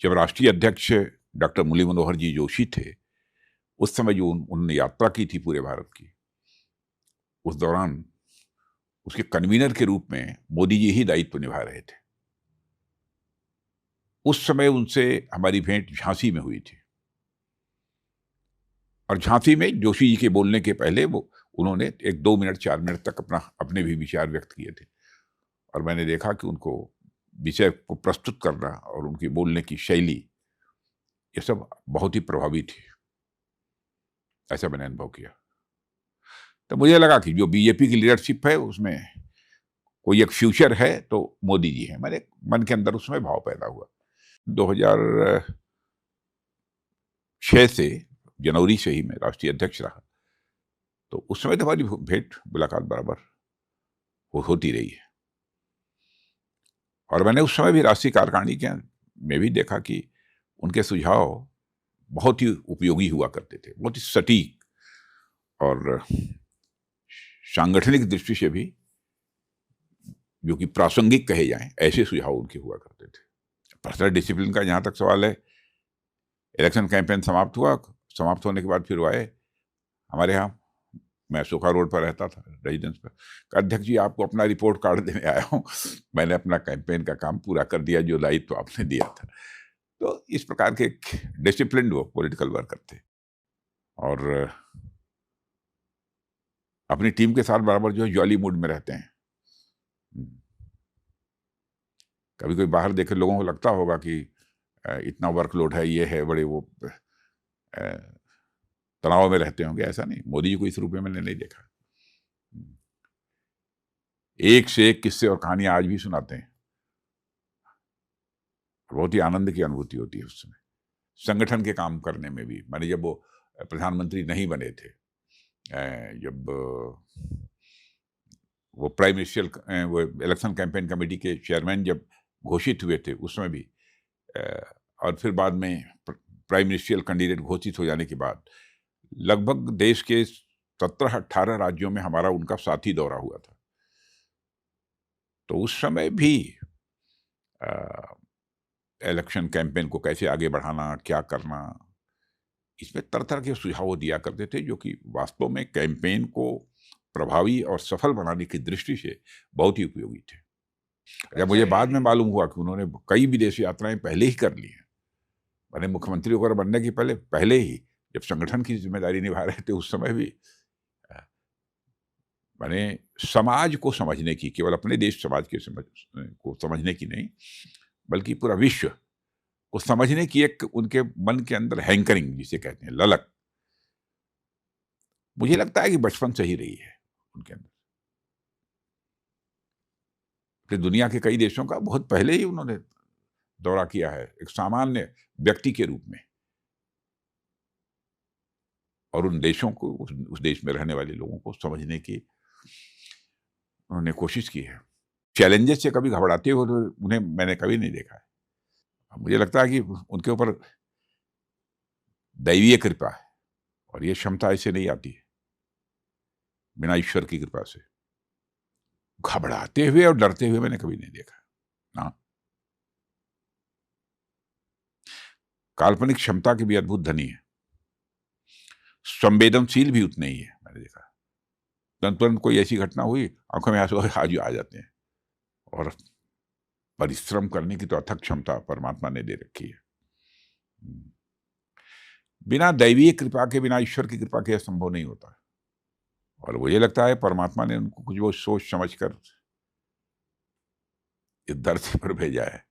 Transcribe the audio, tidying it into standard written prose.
जब राष्ट्रीय अध्यक्ष डॉक्टर मुरली मनोहर जी जोशी थे, उस समय जो उन्होंने यात्रा की थी पूरे भारत की, उस दौरान उसके कन्वीनर के रूप में मोदी जी ही दायित्व निभा रहे थे। उस समय उनसे हमारी भेंट झांसी में हुई थी और झांसी में जोशी जी के बोलने के पहले उन्होंने 1-2 मिनट 4 मिनट तक अपने भी विचार व्यक्त किए थे और मैंने देखा कि उनको विषय को प्रस्तुत करना और उनकी बोलने की शैली, ये सब बहुत ही प्रभावी थी। ऐसा मैंने अनुभव किया। तो मुझे लगा कि जो बीजेपी की लीडरशिप है उसमें कोई एक फ्यूचर है तो मोदी जी हैं। मेरे मन के अंदर उसमें भाव पैदा हुआ। 2006 से जनवरी से ही मैं राष्ट्रीय अध्यक्ष रहा, तो उस समय तो हमारी भेंट मुलाकात बराबर होती रही है और मैंने उस समय भी राष्ट्रीय कार्यकारिणी के में भी देखा कि उनके सुझाव बहुत ही उपयोगी हुआ करते थे, बहुत ही सटीक और सांगठनिक दृष्टि से भी जो कि प्रासंगिक कहे जाएं, ऐसे सुझाव उनके हुआ करते थे। पर्सनल डिसिप्लिन का जहाँ तक सवाल है, इलेक्शन कैंपेन समाप्त हुआ, समाप्त होने के बाद फिर वो आए हमारे यहाँ, मैं अशोका रोड पर रहता था रेजिडेंस पर। अध्यक्ष जी, आपको अपना रिपोर्ट कार्ड देने आया हूँ, मैंने अपना कैंपेन का काम पूरा कर दिया जो दायित्व आपने दिया था। तो इस प्रकार के डिसिप्लिन वो पॉलिटिकल वर्कर थे और अपनी टीम के साथ बराबर जो है जॉली मूड में रहते हैं। कभी कोई बाहर देखे लोगों को लगता होगा कि इतना वर्कलोड है, ये है, बड़े वो तनाव में रहते होंगे, ऐसा नहीं। मोदी जी को इस रूप में मैंने नहीं देखा। एक से एक किस्से और कहानियां आज भी सुनाते हैं, बहुत ही आनंद की अनुभूति होती है उस समय संगठन के काम करने में भी। मैंने जब वो प्रधानमंत्री नहीं बने थे, जब वो प्राइम मिनिस्टर वो इलेक्शन कैंपेन कमेटी के चेयरमैन जब घोषित हुए थे उस समय भी, और फिर बाद में प्राइम मिनिस्ट्रियल कैंडिडेट घोषित हो जाने के बाद लगभग देश के 17-18 राज्यों में हमारा उनका साथी दौरा हुआ था। तो उस समय भी इलेक्शन कैंपेन को कैसे आगे बढ़ाना, क्या करना, इसमें तरह-तरह के सुझाव दिया करते थे जो कि वास्तव में कैंपेन को प्रभावी और सफल बनाने की दृष्टि से बहुत ही उपयोगी थे। जब मुझे बाद में मालूम हुआ कि उन्होंने कई विदेश यात्राएं पहले ही कर ली हैं, मैंने मुख्यमंत्री वगैरह बनने के पहले ही जब संगठन की जिम्मेदारी निभा रहे थे उस समय भी मैंने समाज को समझने की, केवल अपने देश समाज के को समझने की नहीं, बल्कि पूरा विश्व को समझने की एक उनके मन के अंदर हैंकरिंग जिसे कहते हैं, ललक, मुझे लगता है कि बचपन से ही रही है उनके अंदर। फिर दुनिया के कई देशों का बहुत पहले ही उन्होंने दौरा किया है एक सामान्य व्यक्ति के रूप में, और उन देशों को, उस देश में रहने वाले लोगों को समझने की उन्होंने कोशिश की है। चैलेंजेस से कभी घबराते हुए उन्हें मैंने कभी नहीं देखा है। मुझे लगता है कि उनके ऊपर दैवीय कृपा है और ये क्षमता ऐसे नहीं आती है बिना ईश्वर की कृपा से। घबराते हुए और डरते हुए मैंने कभी नहीं देखा। हाँ, काल्पनिक क्षमता के भी अद्भुत धनी है, संवेदनशील भी उतने ही है। मैंने देखा तुरंत कोई ऐसी घटना हुई, आंखों में आंसू आ जाते हैं, और परिश्रम करने की तो अथक क्षमता परमात्मा ने दे रखी है। बिना दैवीय कृपा के, बिना ईश्वर की कृपा के संभव नहीं होता। और मुझे लगता है परमात्मा ने उनको कुछ वो सोच समझ कर इस धरती पर भेजा है